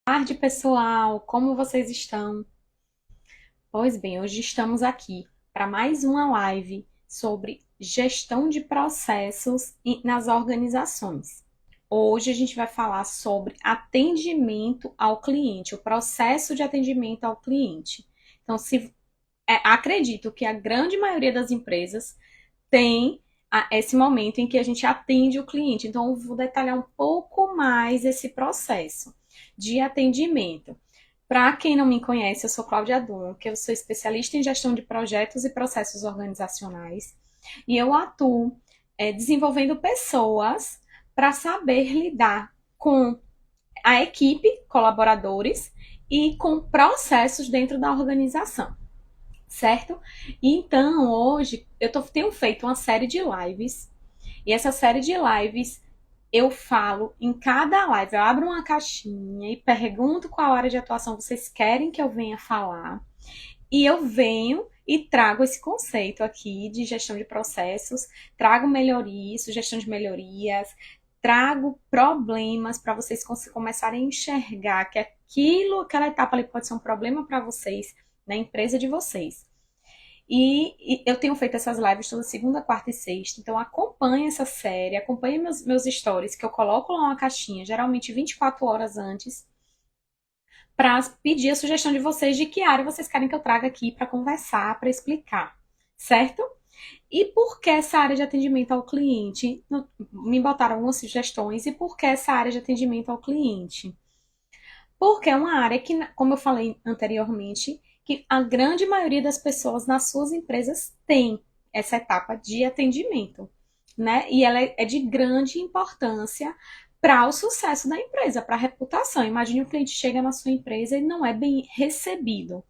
Tarde, pessoal, como vocês estão? Pois bem, hoje estamos aqui para mais uma live sobre gestão de processos nas organizações. Hoje a gente vai falar sobre atendimento ao cliente, o processo de atendimento ao cliente. Então, acredito que a grande maioria das empresas tem esse momento em que a gente atende o cliente. Então, eu vou detalhar um pouco mais esse processo de atendimento. Para quem não me conhece, eu sou Cláudia Duncan, eu sou especialista em gestão de projetos e processos organizacionais e eu atuo desenvolvendo pessoas para saber lidar com a equipe, colaboradores e com processos dentro da organização, certo? Então, hoje tenho feito uma série de lives e essa série de lives eu falo em cada live, eu abro uma caixinha e pergunto qual área de atuação vocês querem que eu venha falar. E eu venho e trago esse conceito aqui de gestão de processos, trago melhorias, sugestão de melhorias, trago problemas para vocês começarem a enxergar que aquela etapa ali pode ser um problema para vocês na empresa de vocês. E eu tenho feito essas lives toda segunda, quarta e sexta. Então acompanhe essa série, acompanhe meus stories, que eu coloco lá uma caixinha, geralmente 24 horas antes, para pedir a sugestão de vocês de que área vocês querem que eu traga aqui para conversar, para explicar, certo? E por que essa área de atendimento ao cliente? Me botaram algumas sugestões. E por que essa área de atendimento ao cliente? Porque é uma área que, como eu falei anteriormente, que a grande maioria das pessoas nas suas empresas tem essa etapa de atendimento, né? E ela é de grande importância para o sucesso da empresa, para a reputação. Imagine o cliente chega na sua empresa e não é bem recebido,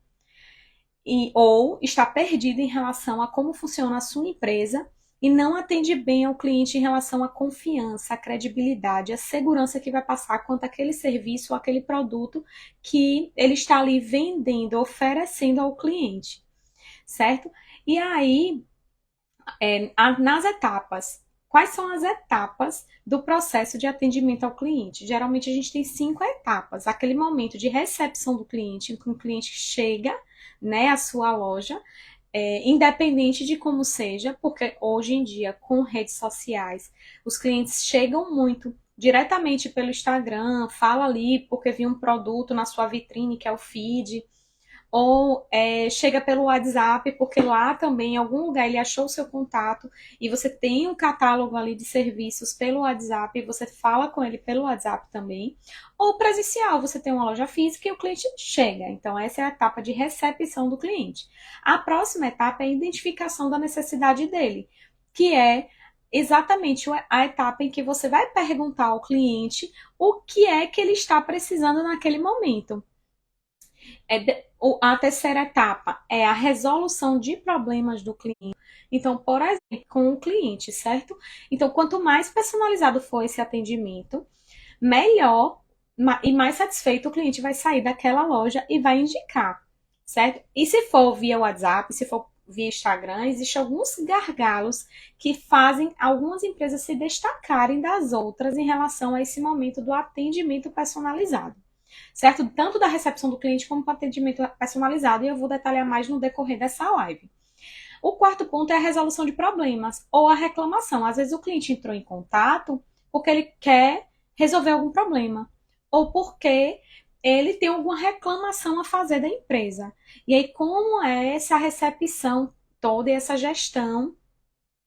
ou está perdido em relação a como funciona a sua empresa e não atende bem ao cliente em relação à confiança, à credibilidade, à segurança que vai passar quanto àquele serviço ou aquele produto que ele está ali vendendo, oferecendo ao cliente, certo? E aí, nas etapas, quais são as etapas do processo de atendimento ao cliente? Geralmente a gente tem 5 etapas. Aquele momento de recepção do cliente, em que o cliente chega, né, à sua loja, independente de como seja, porque hoje em dia, com redes sociais, os clientes chegam muito diretamente pelo Instagram, fala ali porque viu um produto na sua vitrine, que é o feed, ou chega pelo WhatsApp, porque lá também, em algum lugar, ele achou o seu contato e você tem um catálogo ali de serviços pelo WhatsApp e você fala com ele pelo WhatsApp também. Ou presencial, você tem uma loja física e o cliente chega. Então, essa é a etapa de recepção do cliente. A próxima etapa é a identificação da necessidade dele, que é exatamente a etapa em que você vai perguntar ao cliente o que é que ele está precisando naquele momento. A terceira etapa é a resolução de problemas do cliente. Então, por exemplo, com o cliente, certo? Então, quanto mais personalizado for esse atendimento, melhor e mais satisfeito o cliente vai sair daquela loja e vai indicar, certo? E se for via WhatsApp, se for via Instagram, existem alguns gargalos que fazem algumas empresas se destacarem das outras em relação a esse momento do atendimento personalizado, certo? Tanto da recepção do cliente como do atendimento personalizado, e eu vou detalhar mais no decorrer dessa live. O quarto ponto é a resolução de problemas ou a reclamação. Às vezes o cliente entrou em contato porque ele quer resolver algum problema ou porque ele tem alguma reclamação a fazer da empresa. E aí, como é essa recepção toda e essa gestão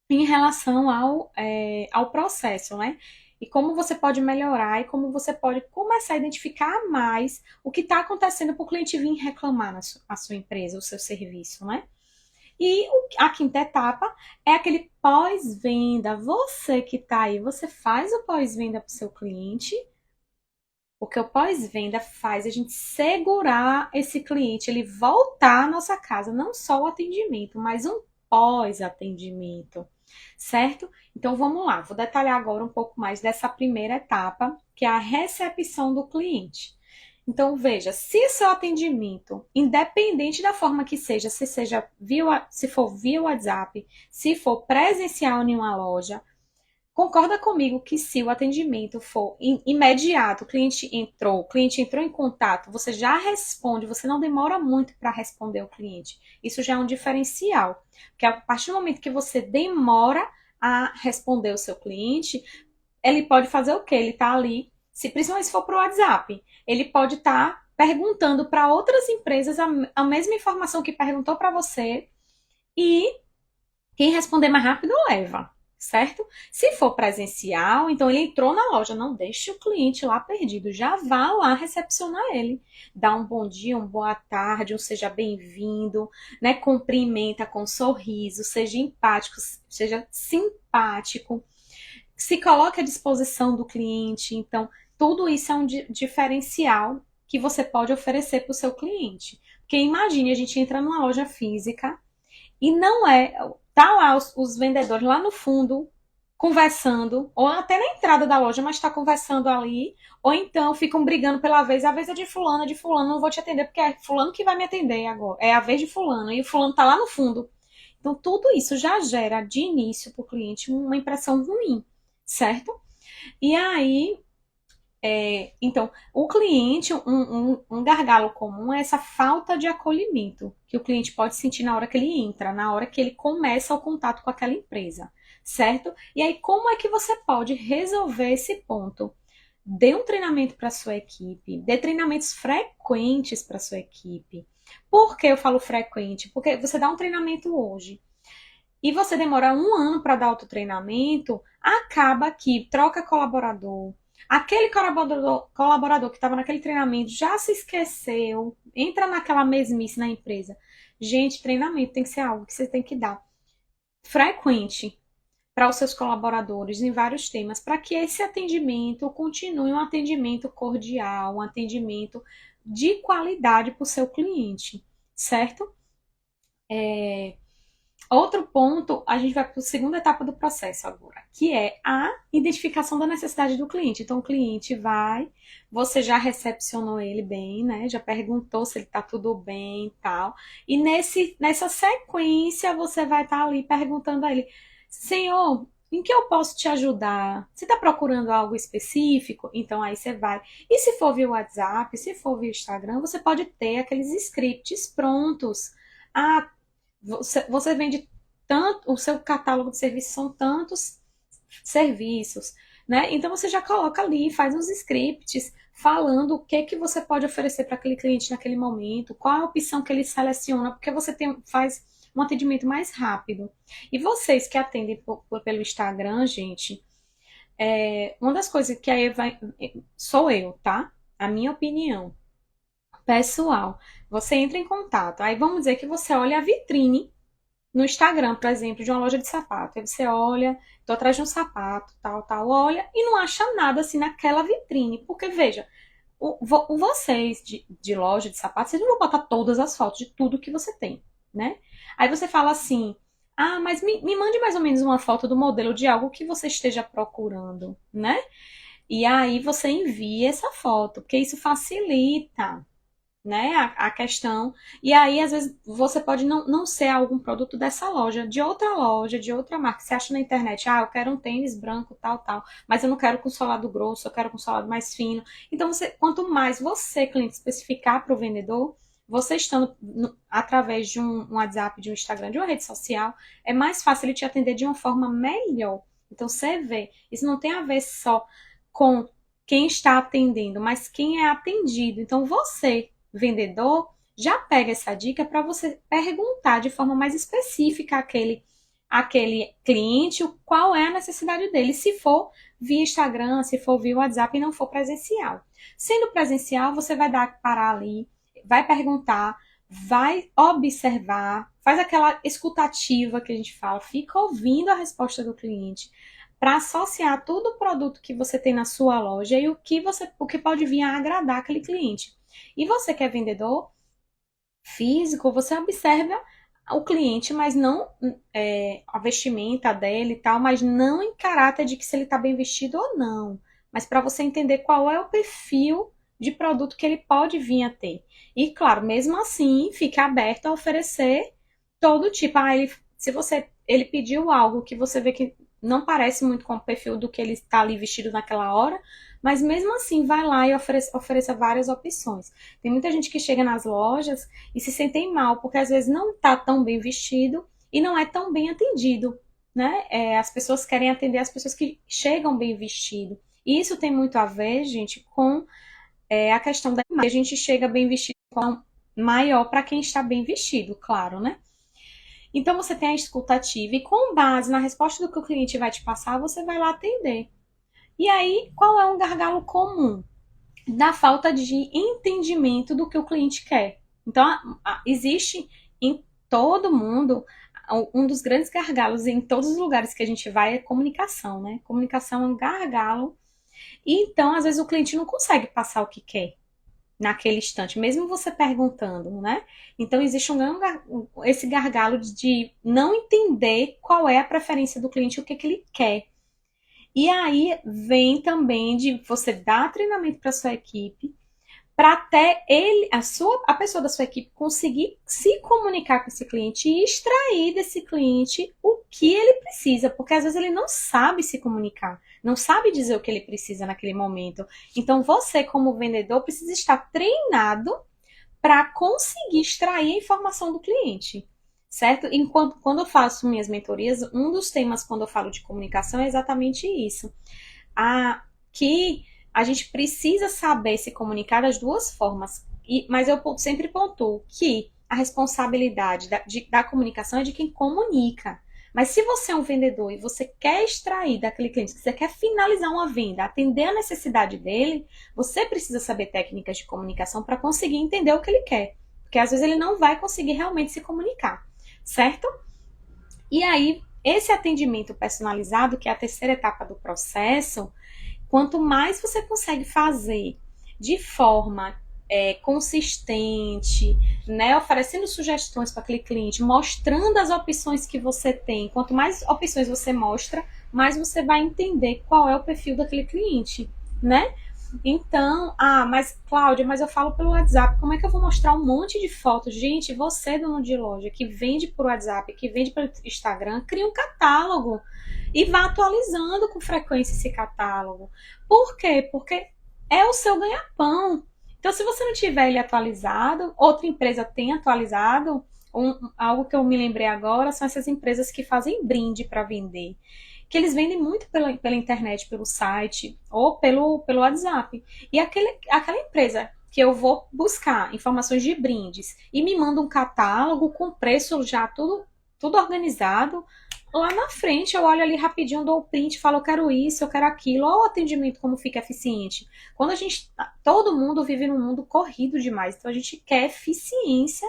em relação ao processo, né? E como você pode melhorar e como você pode começar a identificar mais o que está acontecendo para o cliente vir reclamar a sua empresa, o seu serviço, né? E a quinta etapa é aquele pós-venda. Você que está aí, você faz o pós-venda para o seu cliente, porque o pós-venda faz a gente segurar esse cliente, ele voltar à nossa casa, não só o atendimento, mas um pós-atendimento, certo? Então vamos lá, vou detalhar agora um pouco mais dessa primeira etapa, que é a recepção do cliente. Então veja, se seu atendimento, independente da forma que seja, se for via WhatsApp, se for presencial em uma loja, Concorda comigo que se o atendimento for imediato, o cliente entrou em contato, você já responde, você não demora muito para responder o cliente. Isso já é um diferencial. Porque a partir do momento que você demora a responder o seu cliente, ele pode fazer o quê? Ele está ali, principalmente se for para o WhatsApp, ele pode estar perguntando para outras empresas a mesma informação que perguntou para você e quem responder mais rápido leva, certo? Se for presencial, então ele entrou na loja, não deixe o cliente lá perdido, já vá lá recepcionar ele, dá um bom dia, uma boa tarde, um seja bem-vindo, né? Cumprimenta com um sorriso, seja empático, seja simpático, se coloque à disposição do cliente. Então, tudo isso é um diferencial que você pode oferecer para o seu cliente. Porque imagine a gente entra numa loja física e não é. Tá lá os vendedores lá no fundo conversando, ou até na entrada da loja, mas está conversando ali, ou então ficam brigando pela vez, a vez é de fulano, não vou te atender, porque é fulano que vai me atender agora, é a vez de fulano, e o fulano tá lá no fundo. Então, tudo isso já gera, de início, para o cliente, uma impressão ruim, certo? E aí, então, o cliente, um gargalo comum é essa falta de acolhimento que o cliente pode sentir na hora que ele entra, na hora que ele começa o contato com aquela empresa, certo? E aí, como é que você pode resolver esse ponto? Dê um treinamento para sua equipe, dê treinamentos frequentes para sua equipe. Por que eu falo frequente? Porque você dá um treinamento hoje e você demora um ano para dar outro treinamento, acaba que troca colaborador. Aquele colaborador que estava naquele treinamento já se esqueceu, entra naquela mesmice na empresa. Gente, treinamento tem que ser algo que você tem que dar frequente para os seus colaboradores em vários temas, para que esse atendimento continue um atendimento cordial, um atendimento de qualidade para o seu cliente, certo? Outro ponto, a gente vai para a segunda etapa do processo agora, que é a identificação da necessidade do cliente. Então, o cliente vai, você já recepcionou ele bem, né? Já perguntou se ele está tudo bem e tal. E nessa sequência, você vai estar ali perguntando a ele: Senhor, em que eu posso te ajudar? Você está procurando algo específico? Então, aí você vai. E se for via WhatsApp, se for via Instagram, você pode ter aqueles scripts prontos. Ah, você vende tanto, o seu catálogo de serviços são tantos serviços, né? Então você já coloca ali, faz uns scripts falando o que que você pode oferecer para aquele cliente naquele momento, qual a opção que ele seleciona, porque você faz um atendimento mais rápido. E vocês que atendem pelo Instagram, gente, uma das coisas que aí sou eu, tá? A minha opinião pessoal. Você entra em contato, aí vamos dizer que você olha a vitrine no Instagram, por exemplo, de uma loja de sapato. Aí você olha, tô atrás de um sapato, tal, tal, olha e não acha nada assim naquela vitrine. Porque, veja, vocês de loja de sapato, vocês não vão botar todas as fotos de tudo que você tem, né? Aí você fala assim: ah, mas me mande mais ou menos uma foto do modelo de algo que você esteja procurando, né? E aí você envia essa foto, porque isso facilita, né, a questão. E aí, às vezes, você pode não ser algum produto dessa loja, de outra marca. Você acha na internet, ah, eu quero um tênis branco, tal, tal, mas eu não quero com solado grosso, eu quero com solado mais fino. Então, quanto mais você, cliente, especificar para o vendedor, você estando através de um WhatsApp, de um Instagram, de uma rede social, é mais fácil ele te atender de uma forma melhor. Então, você vê, isso não tem a ver só com quem está atendendo, mas quem é atendido. Então, você, vendedor, já pega essa dica para você perguntar de forma mais específica aquele cliente qual é a necessidade dele, se for via Instagram, se for via WhatsApp e não for presencial. Sendo presencial, você vai parar ali, vai perguntar, vai observar, faz aquela escutativa que a gente fala, fica ouvindo a resposta do cliente para associar todo o produto que você tem na sua loja e o que pode vir a agradar aquele cliente. E você que é vendedor físico, você observa o cliente, mas não a vestimenta dele e tal, mas não em caráter de que se ele está bem vestido ou não, mas para você entender qual é o perfil de produto que ele pode vir a ter. E claro, mesmo assim, fica aberto a oferecer todo tipo. Se ele pediu algo que você vê que não parece muito com o perfil do que ele está ali vestido naquela hora, mas mesmo assim vai lá e ofereça várias opções. Tem muita gente que chega nas lojas e se sentem mal, porque às vezes não está tão bem vestido e não é tão bem atendido, né? As pessoas querem atender as pessoas que chegam bem vestido. E isso tem muito a ver, gente, com a questão da imagem. A gente chega bem vestido maior para quem está bem vestido, claro, né? Então você tem a escutativa e com base na resposta do que o cliente vai te passar, você vai lá atender. E aí, qual é um gargalo comum? Da falta de entendimento do que o cliente quer. Então, existe em todo mundo um dos grandes gargalos em todos os lugares que a gente vai é comunicação, né? Comunicação é um gargalo. E então, às vezes, o cliente não consegue passar o que quer naquele instante, mesmo você perguntando, né? Então existe esse gargalo de não entender qual é a preferência do cliente, o que ele quer. E aí vem também de você dar treinamento para sua equipe, para até a pessoa da sua equipe conseguir se comunicar com esse cliente e extrair desse cliente o que ele precisa, porque às vezes ele não sabe se comunicar, não sabe dizer o que ele precisa naquele momento. Então você, como vendedor, precisa estar treinado para conseguir extrair a informação do cliente, certo? Enquanto quando eu faço minhas mentorias, um dos temas quando eu falo de comunicação é exatamente isso. Que a gente precisa saber se comunicar das duas formas. Mas eu sempre pontuo que a responsabilidade da comunicação é de quem comunica. Mas se você é um vendedor e você quer extrair daquele cliente, se você quer finalizar uma venda, atender a necessidade dele, você precisa saber técnicas de comunicação para conseguir entender o que ele quer. Porque às vezes ele não vai conseguir realmente se comunicar, certo? E aí, esse atendimento personalizado, que é a terceira etapa do processo, quanto mais você consegue fazer de forma consistente, né, oferecendo sugestões para aquele cliente, mostrando as opções que você tem, quanto mais opções você mostra, mais você vai entender qual é o perfil daquele cliente, né? Então, mas Cláudia, mas eu falo pelo WhatsApp, como é que eu vou mostrar um monte de fotos? Gente, você, dono de loja, que vende por WhatsApp, que vende pelo Instagram, cria um catálogo e vá atualizando com frequência esse catálogo. Por quê? Porque é o seu ganha-pão. Então, se você não tiver ele atualizado, outra empresa tem atualizado, algo que eu me lembrei agora são essas empresas que fazem brinde para vender, que eles vendem muito pela internet, pelo site ou pelo WhatsApp. E aquela empresa que eu vou buscar informações de brindes e me manda um catálogo com preço já tudo organizado, lá na frente eu olho ali rapidinho, dou o print, falo eu quero isso, eu quero aquilo, olha o atendimento como fica eficiente. Quando todo mundo vive num mundo corrido demais, então a gente quer eficiência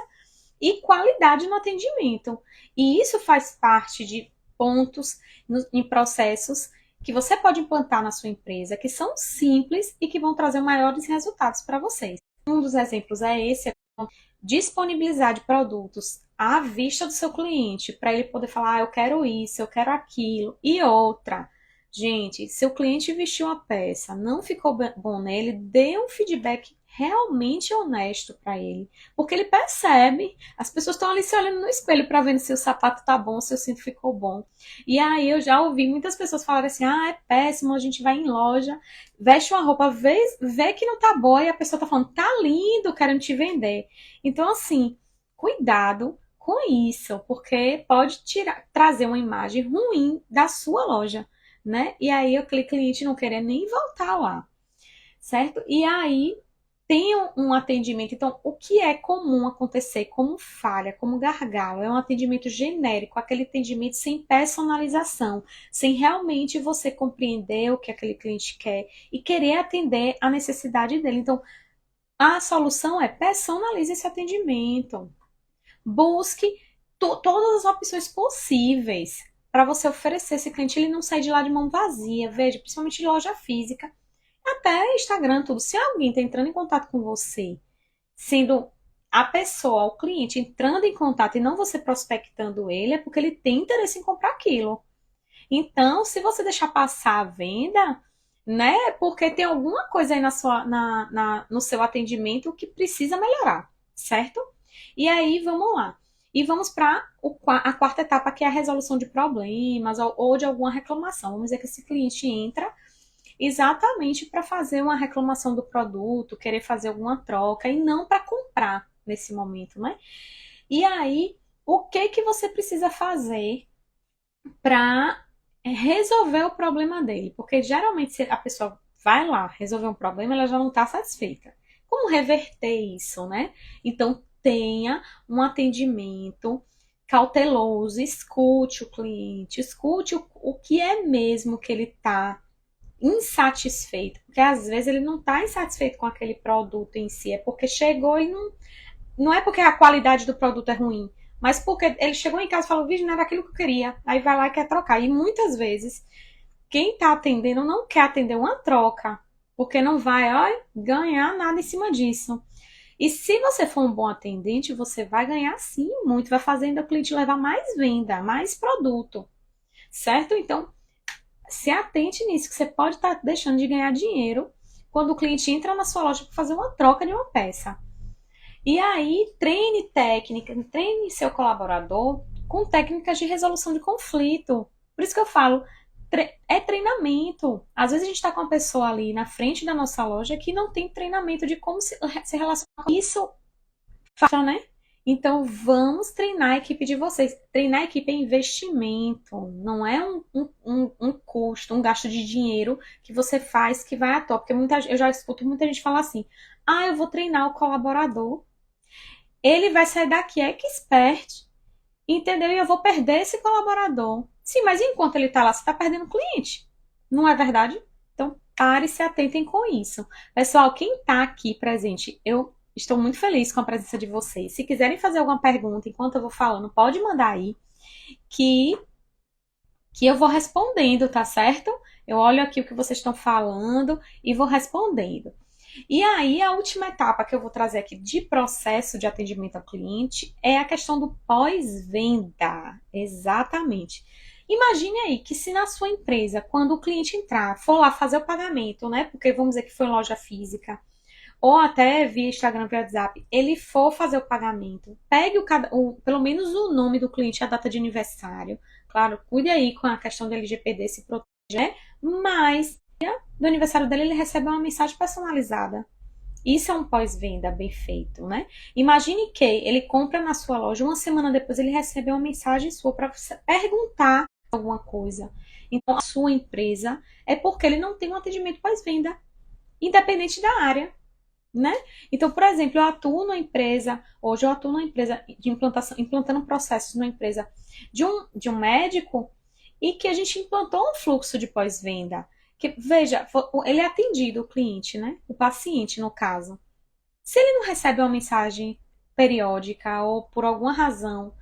e qualidade no atendimento. E isso faz parte de pontos em processos que você pode implantar na sua empresa, que são simples e que vão trazer maiores resultados para vocês. Um dos exemplos é esse, disponibilizar de produtos à vista do seu cliente, para ele poder falar, eu quero isso, eu quero aquilo. E outra, gente, se o cliente vestiu uma peça, não ficou bom nele, dê um feedback realmente honesto para ele, porque ele percebe, as pessoas estão ali se olhando no espelho para ver se o sapato tá bom, se o cinto ficou bom. E aí eu já ouvi muitas pessoas falarem assim, é péssimo, a gente vai em loja, veste uma roupa, vê que não tá boa e a pessoa tá falando, tá lindo, querendo te vender. Então assim, cuidado com isso, porque pode trazer uma imagem ruim da sua loja, né? E aí aquele cliente não querer nem voltar lá, certo? E aí tem um atendimento. Então, o que é comum acontecer como falha, como gargalo, é um atendimento genérico, aquele atendimento sem personalização, sem realmente você compreender o que aquele cliente quer e querer atender a necessidade dele. Então, a solução é personalize esse atendimento. Busque todas as opções possíveis para você oferecer esse cliente, ele não sair de lá de mão vazia. Veja, principalmente de loja física, até Instagram, tudo. Se alguém está entrando em contato com você, sendo a pessoa, o cliente, entrando em contato e não você prospectando ele, é porque ele tem interesse em comprar aquilo. Então, se você deixar passar a venda, né, é porque tem alguma coisa aí no seu atendimento que precisa melhorar, certo? E aí, vamos lá. E vamos para a quarta etapa, que é a resolução de problemas ou de alguma reclamação. Vamos dizer que esse cliente entra exatamente para fazer uma reclamação do produto, querer fazer alguma troca e não para comprar nesse momento, né? E aí, o que que você precisa fazer para resolver o problema dele? Porque geralmente se a pessoa vai lá resolver um problema, ela já não está satisfeita. Como reverter isso, né? Então, tenha um atendimento cauteloso, escute o cliente, escute o que é mesmo que ele está insatisfeito, porque às vezes ele não está insatisfeito com aquele produto em si, é porque chegou e não é porque a qualidade do produto é ruim, mas porque ele chegou em casa e falou, vídeo não era aquilo que eu queria, aí vai lá e quer trocar. E muitas vezes quem está atendendo não quer atender uma troca, porque não vai ganhar nada em cima disso. E se você for um bom atendente, você vai ganhar sim muito, vai fazendo o cliente levar mais venda, mais produto, certo? Então, se atente nisso, que você pode estar deixando de ganhar dinheiro quando o cliente entra na sua loja para fazer uma troca de uma peça. E aí, treine técnica, treine seu colaborador com técnicas de resolução de conflito. Por isso que eu falo, é treinamento. Às vezes a gente está com uma pessoa ali na frente da nossa loja que não tem treinamento de como se relacionar com isso, né? Então, vamos treinar a equipe de vocês. Treinar a equipe é investimento, não é um custo, um gasto de dinheiro que você faz que vai à toa. Porque eu já escuto muita gente falar assim: eu vou treinar o colaborador, ele vai sair daqui expert, entendeu? E eu vou perder esse colaborador. Sim, mas enquanto ele está lá, você está perdendo o cliente. Não é verdade? Então, pare e se atentem com isso. Pessoal, quem está aqui presente, eu estou muito feliz com a presença de vocês. Se quiserem fazer alguma pergunta enquanto eu vou falando, pode mandar aí, que, que eu vou respondendo, tá certo? Eu olho aqui o que vocês estão falando e vou respondendo. E aí, a última etapa que eu vou trazer aqui de processo de atendimento ao cliente é a questão do pós-venda. Exatamente. Imagine aí que se na sua empresa, quando o cliente entrar, for lá fazer o pagamento, né? Porque vamos dizer que foi em loja física, ou até via Instagram, via WhatsApp, ele for fazer o pagamento, pegue pelo menos o nome do cliente e a data de aniversário. Claro, cuide aí com a questão do LGPD, se proteger, mas do aniversário dele ele recebe uma mensagem personalizada. Isso é um pós-venda bem feito, né? Imagine que ele compra na sua loja, uma semana depois ele recebe uma mensagem sua para perguntar alguma coisa. Então, a sua empresa é porque ele não tem um atendimento pós-venda, independente da área, né? Então, por exemplo, hoje eu atuo numa empresa de implantação, implantando processos numa empresa de um médico e que a gente implantou um fluxo de pós-venda. Que, veja, ele é atendido, o cliente, né? O paciente, no caso. Se ele não recebe uma mensagem periódica ou por alguma razão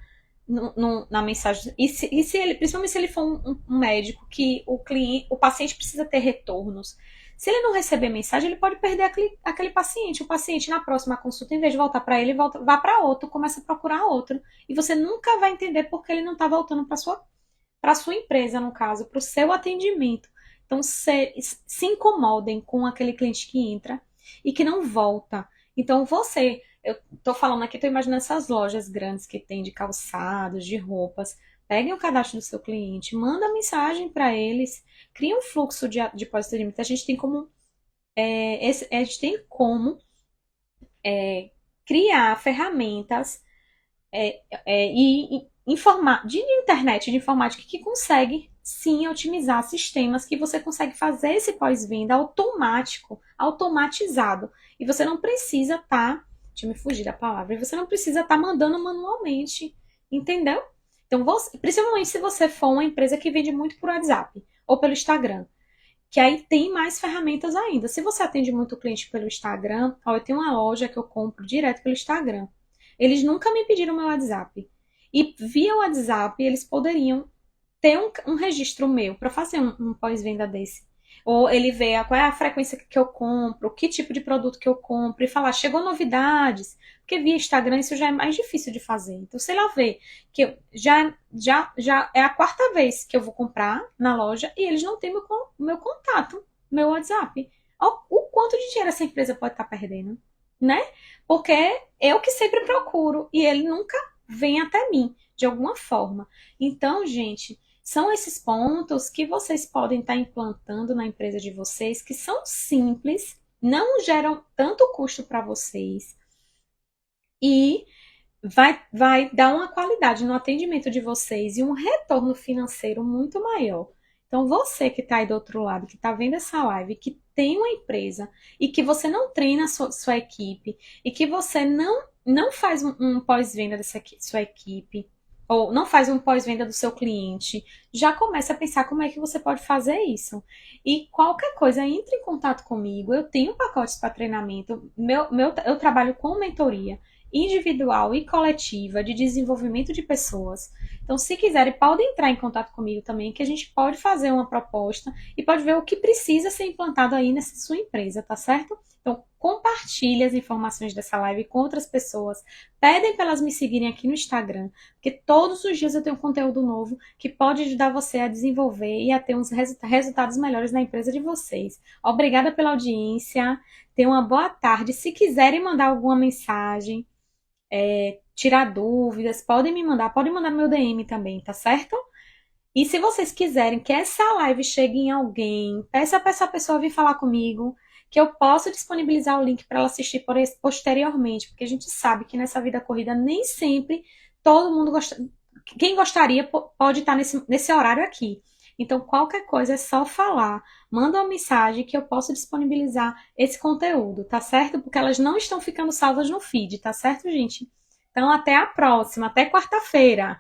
na mensagem, e se ele, principalmente se ele for um médico que o paciente precisa ter retornos, se ele não receber mensagem, ele pode perder aquele paciente. O paciente, na próxima consulta, em vez de voltar para ele, vá para outro, começa a procurar outro. E você nunca vai entender porque ele não está voltando para sua empresa, no caso, para o seu atendimento. Então, se incomodem com aquele cliente que entra e que não volta. Então, eu estou falando aqui, estou imaginando essas lojas grandes que tem de calçados, de roupas. Peguem o cadastro do seu cliente, manda mensagem para eles, cria um fluxo de pós-atendimento. A gente tem como criar ferramentas de internet, de informática, que consegue sim otimizar sistemas, que você consegue fazer esse pós-venda automático, automatizado. E você não precisa estar, deixa eu me fugir da palavra, e você não precisa estar mandando manualmente, entendeu? Então, principalmente se você for uma empresa que vende muito por WhatsApp ou pelo Instagram, que aí tem mais ferramentas ainda. Se você atende muito cliente pelo Instagram, eu tenho uma loja que eu compro direto pelo Instagram. Eles nunca me pediram meu WhatsApp. E via WhatsApp, eles poderiam ter um registro meu para fazer um pós-venda desse. Ou ele vê qual é a frequência que eu compro, que tipo de produto que eu compro, e falar, chegou novidades. Porque via Instagram isso já é mais difícil de fazer. Então, sei lá, ver que já é a quarta vez que eu vou comprar na loja e eles não têm meu contato, meu WhatsApp. O quanto de dinheiro essa empresa pode estar perdendo, né? Porque eu que sempre procuro e ele nunca vem até mim, de alguma forma. Então, gente, são esses pontos que vocês podem estar implantando na empresa de vocês, que são simples, não geram tanto custo para vocês e vai dar uma qualidade no atendimento de vocês e um retorno financeiro muito maior. Então, você que está aí do outro lado, que está vendo essa live, que tem uma empresa e que você não treina a sua equipe e que você não faz um pós-venda dessa sua equipe ou não faz um pós-venda do seu cliente, já começa a pensar como é que você pode fazer isso. E qualquer coisa, entre em contato comigo. Eu tenho pacotes para treinamento. Eu trabalho com mentoria individual e coletiva de desenvolvimento de pessoas. Então, se quiserem, podem entrar em contato comigo também, que a gente pode fazer uma proposta e pode ver o que precisa ser implantado aí nessa sua empresa, tá certo? Então, compartilhe as informações dessa live com outras pessoas. Pedem para elas me seguirem aqui no Instagram, porque todos os dias eu tenho conteúdo novo que pode ajudar você a desenvolver e a ter uns resultados melhores na empresa de vocês. Obrigada pela audiência. Tenham uma boa tarde. Se quiserem mandar alguma mensagem, tirar dúvidas, podem mandar no meu DM também, tá certo? E se vocês quiserem que essa live chegue em alguém, peça para essa pessoa vir falar comigo, que eu possa disponibilizar o link para ela assistir posteriormente, porque a gente sabe que nessa vida corrida nem sempre todo mundo gosta. Quem gostaria pode estar nesse horário aqui. Então, qualquer coisa é só falar. Manda uma mensagem que eu posso disponibilizar esse conteúdo, tá certo? Porque elas não estão ficando salvas no feed, tá certo, gente? Então, até a próxima, até quarta-feira.